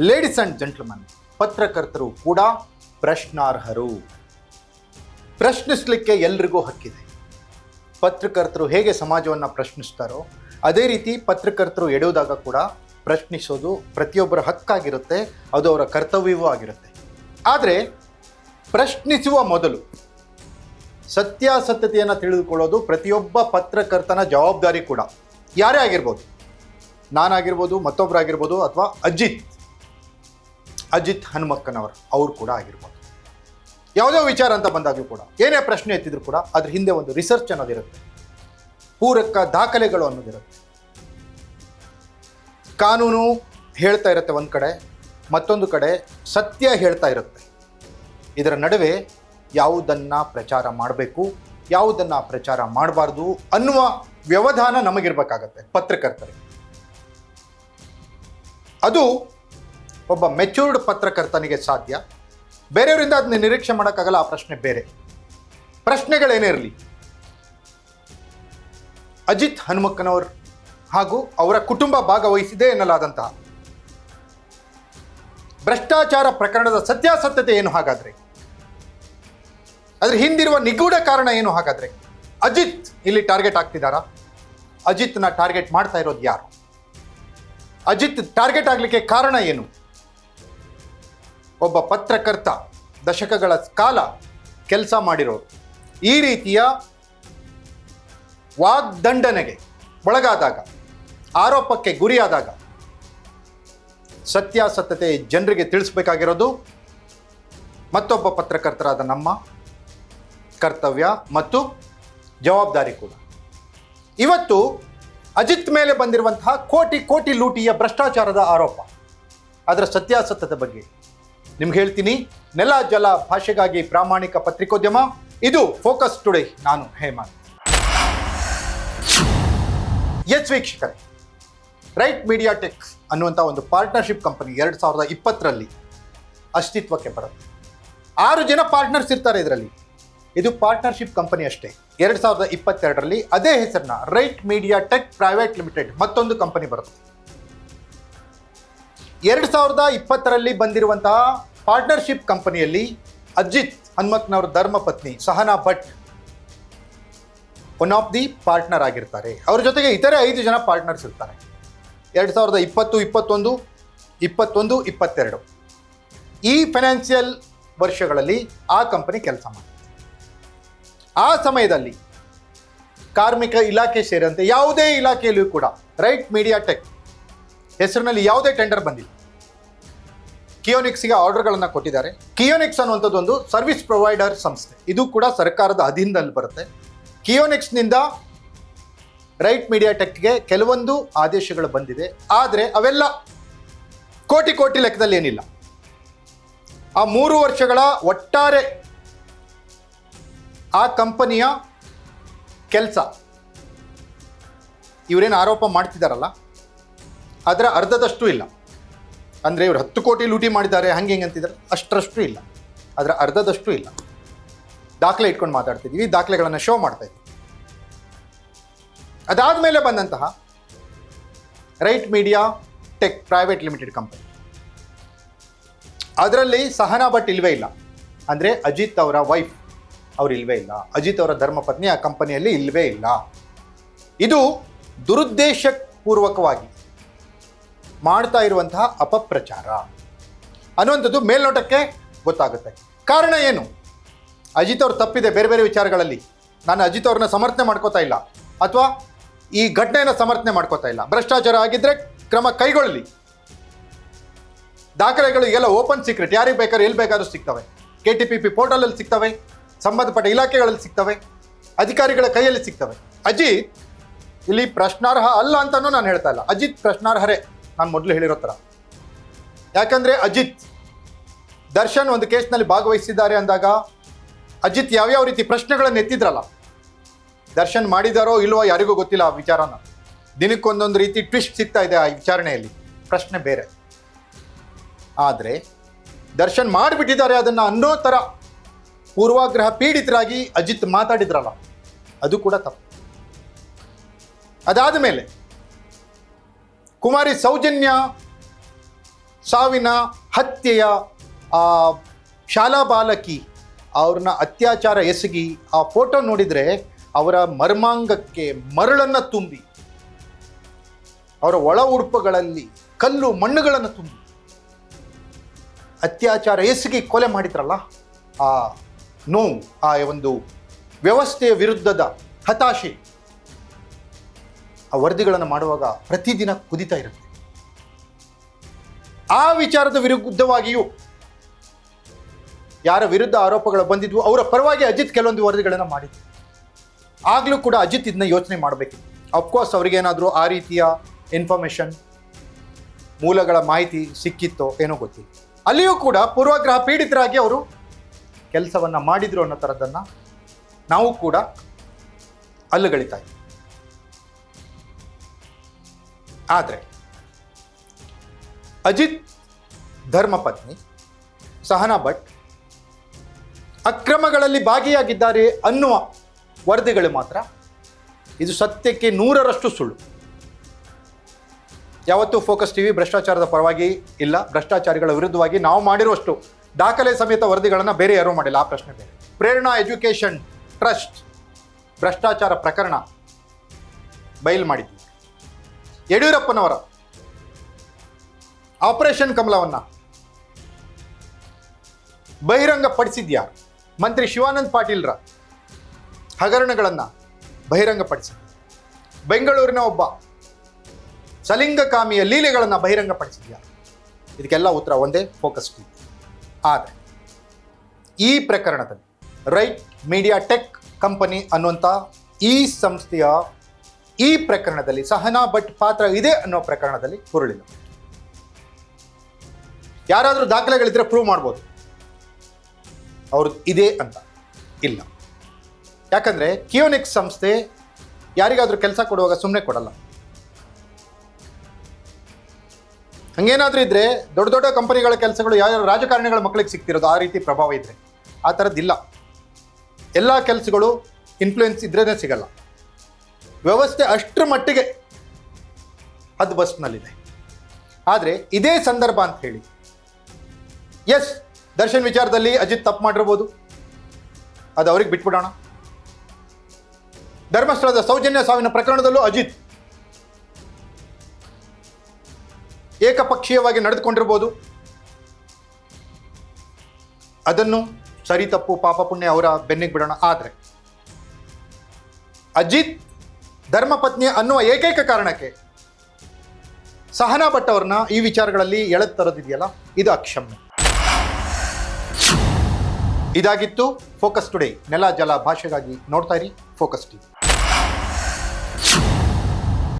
Ladies and gentleman, ಪತ್ರಕರ್ತರು ಕೂಡ ಪ್ರಶ್ನಾರ್ಹರು. ಪ್ರಶ್ನಿಸಲಿಕ್ಕೆ ಎಲ್ರಿಗೂ ಹಕ್ಕಿದೆ. ಪತ್ರಕರ್ತರು ಹೇಗೆ ಸಮಾಜವನ್ನು ಪ್ರಶ್ನಿಸ್ತಾರೋ ಅದೇ ರೀತಿ ಪತ್ರಕರ್ತರು ಎಡುವುದಾಗ ಕೂಡ ಪ್ರಶ್ನಿಸೋದು ಪ್ರತಿಯೊಬ್ಬರ ಹಕ್ಕಾಗಿರುತ್ತೆ, ಅದು ಅವರ ಕರ್ತವ್ಯವೂ ಆಗಿರುತ್ತೆ. ಆದರೆ ಪ್ರಶ್ನಿಸುವ ಮೊದಲು ಸತ್ಯಾಸತ್ಯತೆಯನ್ನು ತಿಳಿದುಕೊಳ್ಳೋದು ಪ್ರತಿಯೊಬ್ಬ ಪತ್ರಕರ್ತನ ಜವಾಬ್ದಾರಿ ಕೂಡ. ಯಾರೇ ಆಗಿರ್ಬೋದು, ನಾನಾಗಿರ್ಬೋದು, ಮತ್ತೊಬ್ಬರಾಗಿರ್ಬೋದು, ಅಥವಾ ಅಜಿತ್ ಹನುಮಕ್ಕನವರು ಅವರು ಕೂಡ ಆಗಿರ್ಬೋದು. ಯಾವುದೋ ವಿಚಾರ ಅಂತ ಬಂದಾಗಲೂ ಕೂಡ, ಏನೇ ಪ್ರಶ್ನೆ ಎತ್ತಿದ್ರು ಕೂಡ ಅದ್ರ ಹಿಂದೆ ಒಂದು ರಿಸರ್ಚ್ ಅನ್ನೋದಿರುತ್ತೆ, ಪೂರಕ ದಾಖಲೆಗಳು ಅನ್ನೋದಿರುತ್ತೆ. ಕಾನೂನು ಹೇಳ್ತಾ ಇರುತ್ತೆ ಒಂದು ಕಡೆ, ಮತ್ತೊಂದು ಕಡೆ ಸತ್ಯ ಹೇಳ್ತಾ ಇರುತ್ತೆ. ಇದರ ನಡುವೆ ಯಾವುದನ್ನು ಪ್ರಚಾರ ಮಾಡಬೇಕು, ಯಾವುದನ್ನು ಪ್ರಚಾರ ಮಾಡಬಾರ್ದು ಅನ್ನುವ ವ್ಯವಧಾನ ನಮಗಿರ್ಬೇಕಾಗತ್ತೆ ಪತ್ರಕರ್ತರಿಗೆ. ಅದು ಒಬ್ಬ ಮೆಚೂರ್ಡ್ ಪತ್ರಕರ್ತನಿಗೆ ಸಾಧ್ಯ. ಬೇರೆಯವರಿಂದ ಅದನ್ನ ನಿರೀಕ್ಷೆ ಮಾಡೋಕ್ಕಾಗಲ್ಲ. ಆ ಪ್ರಶ್ನೆ ಬೇರೆ. ಪ್ರಶ್ನೆಗಳೇನೇ ಇರಲಿ, ಅಜಿತ್ ಹನುಮಕ್ಕನವರು ಹಾಗೂ ಅವರ ಕುಟುಂಬ ಭಾಗವಹಿಸಿದೆ ಎನ್ನಲಾದಂತಹ ಭ್ರಷ್ಟಾಚಾರ ಪ್ರಕರಣದ ಸತ್ಯಾಸತ್ಯತೆ ಏನು ಹಾಗಾದ್ರೆ? ಅದ್ರ ಹಿಂದಿರುವ ನಿಗೂಢ ಕಾರಣ ಏನು ಹಾಗಾದ್ರೆ? ಅಜಿತ್ ಇಲ್ಲಿ ಟಾರ್ಗೆಟ್ ಆಗ್ತಿದ್ದಾರಾ? ಅಜಿತ್ನ ಟಾರ್ಗೆಟ್ ಮಾಡ್ತಾ ಇರೋದು ಯಾರು? ಅಜಿತ್ ಟಾರ್ಗೆಟ್ ಆಗಲಿಕ್ಕೆ ಕಾರಣ ಏನು? ಒಬ್ಬ ಪತ್ರಕರ್ತ ದಶಕಗಳ ಕಾಲ ಕೆಲಸ ಮಾಡಿರೋರು ಈ ರೀತಿಯ ವಾಗ್ದಂಡನೆಗೆ ಒಳಗಾದಾಗ, ಆರೋಪಕ್ಕೆ ಗುರಿಯಾದಾಗ ಸತ್ಯಾಸತ್ಯತೆ ಜನರಿಗೆ ತಿಳಿಸ್ಬೇಕಾಗಿರೋದು ಮತ್ತೊಬ್ಬ ಪತ್ರಕರ್ತರಾದ ನಮ್ಮ ಕರ್ತವ್ಯ ಮತ್ತು ಜವಾಬ್ದಾರಿ ಕೂಡ. ಇವತ್ತು ಅಜಿತ್ ಮೇಲೆ ಬಂದಿರುವಂತಹ ಕೋಟಿ ಲೂಟಿಯ ಭ್ರಷ್ಟಾಚಾರದ ಆರೋಪ, ಅದರ ಸತ್ಯಾಸತ್ಯತೆ ಬಗ್ಗೆ ನಿಮ್ಗೆ ಹೇಳ್ತೀನಿ. ನೆಲ ಜಲ ಭಾಷೆಗಾಗಿ ಪ್ರಾಮಾಣಿಕ ಪತ್ರಿಕೋದ್ಯಮ, ಇದು ಫೋಕಸ್ ಟುಡೇ. ನಾನು ಹೇಮಂತ್. ಎಸ್ ವೀಕ್ಷಕರೇ, ರೈಟ್ ಮೀಡಿಯಾ ಟೆಕ್ ಅನ್ನುವಂಥ ಒಂದು ಪಾರ್ಟ್ನರ್ಶಿಪ್ ಕಂಪನಿ 2020ರಲ್ಲಿ ಅಸ್ತಿತ್ವಕ್ಕೆ ಬರುತ್ತೆ. 6 ಜನ ಪಾರ್ಟ್ನರ್ಸ್ ಇರ್ತಾರೆ ಇದರಲ್ಲಿ. ಇದು ಪಾರ್ಟ್ನರ್ಶಿಪ್ ಕಂಪನಿ ಅಷ್ಟೇ. 2022ರಲ್ಲಿ ಅದೇ ಹೆಸರನ್ನ Right Media Tech Private Limited ಮತ್ತೊಂದು ಕಂಪನಿ ಬರುತ್ತೆ. 2020ರಲ್ಲಿ ಬಂದಿರುವಂತಹ ಪಾರ್ಟ್ನರ್ಶಿಪ್ ಕಂಪನಿಯಲ್ಲಿ ಅಜಿತ್ ಹನುಮಕ್ಕನವರ ಧರ್ಮಪತ್ನಿ Sahana Bhat one of the partner ಆಗಿರ್ತಾರೆ. ಅವ್ರ ಜೊತೆಗೆ ಇತರೆ 5 ಜನ ಪಾರ್ಟ್ನರ್ಸ್ ಇರ್ತಾರೆ. 2020, 21, 22 ಈ ಫೈನಾನ್ಷಿಯಲ್ ವರ್ಷಗಳಲ್ಲಿ ಆ ಕಂಪನಿ ಕೆಲಸ ಮಾಡುತ್ತೆ. ಆ ಸಮಯದಲ್ಲಿ ಕಾರ್ಮಿಕ ಇಲಾಖೆ ಸೇರಿದಂತೆ ಯಾವುದೇ ಇಲಾಖೆಯಲ್ಲಿಯೂ ಕೂಡ ರೈಟ್ ಮೀಡಿಯಾ ಟೆಕ್ ಹೆಸರಿನಲ್ಲಿ ಯಾವುದೇ ಟೆಂಡರ್ ಬಂದಿಲ್ಲ. ಕಿಯೋನಿಕ್ಸ್ಗೆ ಆರ್ಡರ್ಗಳನ್ನು ಕೊಟ್ಟಿದ್ದಾರೆ. ಕಿಯೋನಿಕ್ಸ್ ಅನ್ನುವಂಥದ್ದು ಒಂದು ಸರ್ವಿಸ್ ಪ್ರೊವೈಡರ್ ಸಂಸ್ಥೆ, ಇದು ಕೂಡ ಸರ್ಕಾರದ ಅಧೀನದಲ್ಲಿ ಬರುತ್ತೆ. ಕಿಯೋನಿಕ್ಸ್ನಿಂದ ರೈಟ್ ಮೀಡಿಯಾ ಟೆಕ್ಗೆ ಕೆಲವೊಂದು ಆದೇಶಗಳು ಬಂದಿದೆ, ಆದರೆ ಅವೆಲ್ಲ ಕೋಟಿ ಲೆಕ್ಕದಲ್ಲಿ ಏನಿಲ್ಲ. ಆ 3 ವರ್ಷಗಳ ಒಟ್ಟಾರೆ ಆ ಕಂಪನಿಯ ಕೆಲಸ, ಇವರೇನು ಆರೋಪ ಮಾಡ್ತಿದ್ದಾರಲ್ಲ ಅದರ ಅರ್ಧದಷ್ಟು ಇಲ್ಲ. ಅಂದರೆ ಇವರು 10 ಕೋಟಿ ಲೂಟಿ ಮಾಡಿದ್ದಾರೆ ಹಂಗೆ ಹಿಂಗೆ ಅಂತಿದ್ದಾರೆ, ಅಷ್ಟರಷ್ಟು ಇಲ್ಲ, ಅದರ ಅರ್ಧದಷ್ಟು ಇಲ್ಲ. ದಾಖಲೆ ಇಟ್ಕೊಂಡು ಮಾತಾಡ್ತಿದ್ವಿ, ದಾಖಲೆಗಳನ್ನು ಶೋ ಮಾಡ್ತಾ ಇದ್ವಿ. ಅದಾದಮೇಲೆ ಬಂದಂತಹ right Media Tech Private limited company, ಅದರಲ್ಲಿ ಸಹನಾ ಭಟ್ ಇಲ್ವೇ ಇಲ್ಲ. ಅಂದರೆ ಅಜಿತ್ ಅವರ ವೈಫ್ ಅವ್ರು ಇಲ್ವೇ ಇಲ್ಲ, ಅಜಿತ್ ಅವರ ಧರ್ಮಪತ್ನಿ ಆ ಕಂಪನಿಯಲ್ಲಿ ಇಲ್ವೇ ಇಲ್ಲ. ಇದು ದುರುದ್ದೇಶಪೂರ್ವಕವಾಗಿ ಮಾಡ್ತಾ ಇರುವಂತಹ ಅಪಪ್ರಚಾರ ಅನ್ನುವಂಥದ್ದು ಮೇಲ್ನೋಟಕ್ಕೆ ಗೊತ್ತಾಗುತ್ತೆ. ಕಾರಣ ಏನು? ಅಜಿತ್ ಅವ್ರು ತಪ್ಪಿದೆ ಬೇರೆ ಬೇರೆ ವಿಚಾರಗಳಲ್ಲಿ. ನಾನು ಅಜಿತ್ ಅವ್ರನ್ನ ಸಮರ್ಥನೆ ಮಾಡ್ಕೋತಾ ಇಲ್ಲ, ಅಥವಾ ಈ ಘಟನೆಯನ್ನು ಸಮರ್ಥನೆ ಮಾಡ್ಕೋತಾ ಇಲ್ಲ. ಭ್ರಷ್ಟಾಚಾರ ಆಗಿದ್ರೆ ಕ್ರಮ ಕೈಗೊಳ್ಳಲಿ. ದಾಖಲೆಗಳು ಎಲ್ಲ ಓಪನ್ ಸೀಕ್ರೆಟ್, ಯಾರಿಗೆ ಬೇಕಾದ್ರೂ ಎಲ್ಲಿ ಬೇಕಾದ್ರೂ ಸಿಗ್ತವೆ. KTPP ಪೋರ್ಟಲಲ್ಲಿ ಸಿಗ್ತವೆ, ಸಂಬಂಧಪಟ್ಟ ಇಲಾಖೆಗಳಲ್ಲಿ ಸಿಗ್ತವೆ, ಅಧಿಕಾರಿಗಳ ಕೈಯಲ್ಲಿ ಸಿಗ್ತವೆ. ಅಜಿತ್ ಇಲ್ಲಿ ಪ್ರಶ್ನಾರ್ಹ ಅಲ್ಲ ಅಂತನೂ ನಾನು ಹೇಳ್ತಾ ಇಲ್ಲ. ಅಜಿತ್ ಪ್ರಶ್ನಾರ್ಹರೇ, ನಾನು ಮೊದಲು ಹೇಳಿರೋ ಥರ. ಯಾಕಂದರೆ ಅಜಿತ್ ದರ್ಶನ್ ಒಂದು ಕೇಸ್ನಲ್ಲಿ ಭಾಗವಹಿಸಿದ್ದಾರೆ ಅಂದಾಗ ಅಜಿತ್ ಯಾವ್ಯಾವ ರೀತಿ ಪ್ರಶ್ನೆಗಳನ್ನು ಎತ್ತಿದ್ರಲ್ಲ, ದರ್ಶನ್ ಮಾಡಿದಾರೋ ಇಲ್ವೋ ಯಾರಿಗೂ ಗೊತ್ತಿಲ್ಲ ಆ ವಿಚಾರನ. ದಿನಕ್ಕೊಂದೊಂದು ರೀತಿ ಟ್ವಿಸ್ಟ್ ಸಿಗ್ತಾ ಇದೆ ಆ ವಿಚಾರಣೆಯಲ್ಲಿ, ಪ್ರಶ್ನೆ ಬೇರೆ. ಆದರೆ ದರ್ಶನ್ ಮಾಡಿಬಿಟ್ಟಿದ್ದಾರೆ ಅದನ್ನು ಅನ್ನೋ ಥರ ಪೂರ್ವಾಗ್ರಹ ಪೀಡಿತರಾಗಿ ಅಜಿತ್ ಮಾತಾಡಿದ್ರಲ್ಲ, ಅದು ಕೂಡ ತಪ್ಪು. ಅದಾದ ಮೇಲೆ ಕುಮಾರಿ ಸೌಜನ್ಯ ಸಾವಿನ ಹತ್ಯೆಯ ಆ ಶಾಲಾ ಬಾಲಕಿ ಅವ್ರನ್ನ ಅತ್ಯಾಚಾರ ಎಸಗಿ ಆ ಫೋಟೋ ನೋಡಿದರೆ ಅವರ ಮರ್ಮಾಂಗಕ್ಕೆ ಮರಳನ್ನು ತುಂಬಿ ಅವರ ಒಳ ಉಡುಪುಗಳಲ್ಲಿ ಕಲ್ಲು ಮಣ್ಣುಗಳನ್ನು ತುಂಬಿ ಅತ್ಯಾಚಾರ ಎಸಗಿ ಕೊಲೆ ಮಾಡಿದ್ರಲ್ಲ, ಆ ನೋವು, ಆ ಒಂದು ವ್ಯವಸ್ಥೆಯ ವಿರುದ್ಧದ ಹತಾಶೆ ಆ ವರದಿಗಳನ್ನು ಮಾಡುವಾಗ ಪ್ರತಿದಿನ ಕುದಿತಾ ಇರುತ್ತೆ. ಆ ವಿಚಾರದ ವಿರುದ್ಧವಾಗಿಯೂ ಯಾರ ವಿರುದ್ಧ ಆರೋಪಗಳು ಬಂದಿದ್ವು ಅವರ ಪರವಾಗಿ ಅಜಿತ್ ಕೆಲವೊಂದು ವರದಿಗಳನ್ನು ಮಾಡಿದ್ರು. ಆಗಲೂ ಕೂಡ ಅಜಿತ್ ಇದನ್ನ ಯೋಚನೆ ಮಾಡಬೇಕಿತ್ತು. ಅಫ್ಕೋರ್ಸ್ ಅವ್ರಿಗೇನಾದರೂ ಆ ರೀತಿಯ ಇನ್ಫಾರ್ಮೇಷನ್, ಮೂಲಗಳ ಮಾಹಿತಿ ಸಿಕ್ಕಿತ್ತೋ ಏನೋ ಗೊತ್ತಿಲ್ಲ. ಅಲ್ಲಿಯೂ ಕೂಡ ಪೂರ್ವಗ್ರಹ ಪೀಡಿತರಾಗಿ ಅವರು ಕೆಲಸವನ್ನು ಮಾಡಿದ್ರು ಅನ್ನೋ ಥರದ್ದನ್ನು ನಾವು ಕೂಡ ಅಲ್ಲುಗಳಿತಾ ಇದ್ದೀವಿ. ಆದರೆ ಅಜಿತ್ ಧರ್ಮಪತ್ನಿ ಸಹನಾ ಭಟ್ ಅಕ್ರಮಗಳಲ್ಲಿ ಭಾಗಿಯಾಗಿದ್ದಾರೆ ಅನ್ನುವ ವರದಿಗಳು ಮಾತ್ರ ಇದು ಸತ್ಯಕ್ಕೆ 100ರಷ್ಟು ಸುಳ್ಳು. ಯಾವತ್ತೂ ಫೋಕಸ್ ಟಿವಿ ಭ್ರಷ್ಟಾಚಾರದ ಪರವಾಗಿ ಇಲ್ಲ, ಭ್ರಷ್ಟಾಚಾರಿಗಳ ವಿರುದ್ಧವಾಗಿ ನಾವು ಮಾಡಿರುವಷ್ಟು ದಾಖಲೆ ಸಮೇತ ವರದಿಗಳನ್ನು ಬೇರೆ ಯಾರೂ ಮಾಡಿಲ್ಲ. ಆ ಪ್ರಶ್ನೆ ಬೇರೆ. ಪ್ರೇರಣಾ ಎಜುಕೇಷನ್ ಟ್ರಸ್ಟ್ ಭ್ರಷ್ಟಾಚಾರ ಪ್ರಕರಣ ಬಯಲು ಮಾಡಿದ್ವಿ. ಯಡಿಯೂರಪ್ಪನವರ ಆಪರೇಷನ್ ಕಮಲವನ್ನು ಬಹಿರಂಗಪಡಿಸಿದ್ಯಾರು? ಮಂತ್ರಿ ಶಿವಾನಂದ ಪಾಟೀಲ್ರ ಹಗರಣಗಳನ್ನು ಬಹಿರಂಗಪಡಿಸಿದ್ರು. ಬೆಂಗಳೂರಿನ ಒಬ್ಬ ಸಲಿಂಗಕಾಮಿಯ ಲೀಲೆಗಳನ್ನು ಬಹಿರಂಗಪಡಿಸಿದ್ಯಾರು? ಇದಕ್ಕೆಲ್ಲ ಉತ್ತರ ಒಂದೇ, ಫೋಕಸ್ ಟಿವಿ. ಆದರೆ ಈ ಪ್ರಕರಣದಲ್ಲಿ ರೈಟ್ ಮೀಡಿಯಾ ಟೆಕ್ ಕಂಪನಿ ಅನ್ನುವಂಥ ಈ ಸಂಸ್ಥೆಯ ಈ ಪ್ರಕರಣದಲ್ಲಿ ಸಹನಾ ಭಟ್ ಪಾತ್ರ ಇದೆ ಅನ್ನೋ ಪ್ರಕರಣದಲ್ಲಿ ಹುರುಳಿಲ್ಲ. ಯಾರಾದರೂ ದಾಖಲೆಗಳಿದ್ರೆ ಪ್ರೂವ್ ಮಾಡ್ಬೋದು ಅವ್ರದ್ದು ಇದೆ ಅಂತ. ಇಲ್ಲ, ಯಾಕಂದರೆ ಕಿಯೋನಿಕ್ಸ್ ಸಂಸ್ಥೆ ಯಾರಿಗಾದರೂ ಕೆಲಸ ಕೊಡುವಾಗ ಸುಮ್ಮನೆ ಕೊಡಲ್ಲ. ಹಂಗೇನಾದರೂ ಇದ್ದರೆ ದೊಡ್ಡ ದೊಡ್ಡ ಕಂಪನಿಗಳ ಕೆಲಸಗಳು ಯಾವ ರಾಜಕಾರಣಿಗಳ ಮಕ್ಕಳಿಗೆ ಸಿಗ್ತಿರೋದು ಆ ರೀತಿ ಪ್ರಭಾವ ಇದ್ದರೆ, ಆ ಥರದ್ದಿಲ್ಲ. ಎಲ್ಲ ಕೆಲಸಗಳು ಇನ್ಫ್ಲೂಯೆನ್ಸ್ ಇದ್ರೇ ಸಿಗಲ್ಲ. ವ್ಯವಸ್ಥೆ ಅಷ್ಟರ ಮಟ್ಟಿಗೆ ಹದ್ದು ಬಸ್ನಲ್ಲಿದೆ. ಆದರೆ ಇದೇ ಸಂದರ್ಭ ಅಂತ ಹೇಳಿ ಎಸ್, ದರ್ಶನ್ ವಿಚಾರದಲ್ಲಿ ಅಜಿತ್ ತಪ್ಪು ಮಾಡಿರ್ಬೋದು, ಅದು ಅವ್ರಿಗೆ ಬಿಟ್ಬಿಡೋಣ. ಧರ್ಮಸ್ಥಳದ ಸೌಜನ್ಯ ಸಾವಿನ ಪ್ರಕರಣದಲ್ಲೂ ಅಜಿತ್ ಏಕಪಕ್ಷೀಯವಾಗಿ ನಡೆದುಕೊಂಡಿರ್ಬೋದು, ಅದನ್ನು ಸರಿ ತಪ್ಪು ಪಾಪ ಪುಣ್ಯ ಅವರ ಬೆನ್ನಿಗೆ ಬಿಡೋಣ. ಆದರೆ ಅಜಿತ್ ಧರ್ಮಪತ್ನಿ ಅನ್ನುವ ಏಕೈಕ ಕಾರಣಕ್ಕೆ ಸಹನಾ ಭಟ್ ಅವ್ರನ್ನ ಈ ವಿಚಾರಗಳಲ್ಲಿ ಎಳೆದು ತರೋದಿದೆಯಲ್ಲ, ಇದು ಅಕ್ಷಮ್ಯ. ಇದಾಗಿತ್ತು ಫೋಕಸ್ ಟುಡೇ. ನೆಲ ಜಲ ಭಾಷೆಗಾಗಿ ನೋಡ್ತಾ ಇರಿ ಫೋಕಸ್ ಟಿವಿ.